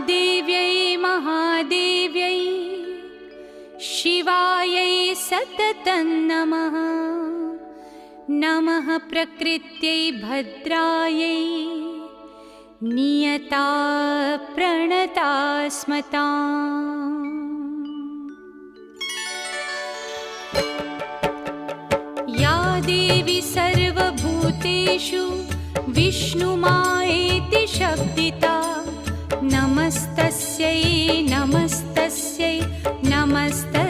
देव्यै महादेव्यै शिवायै सततं नमः। नमः प्रकृत्यै भद्रायै नियता प्रणता स्मताम्। या देवी सर्वभूतेषु विष्णुमायेति शब्दिता नमस्तस्यै नमस्तस्यै नमस्त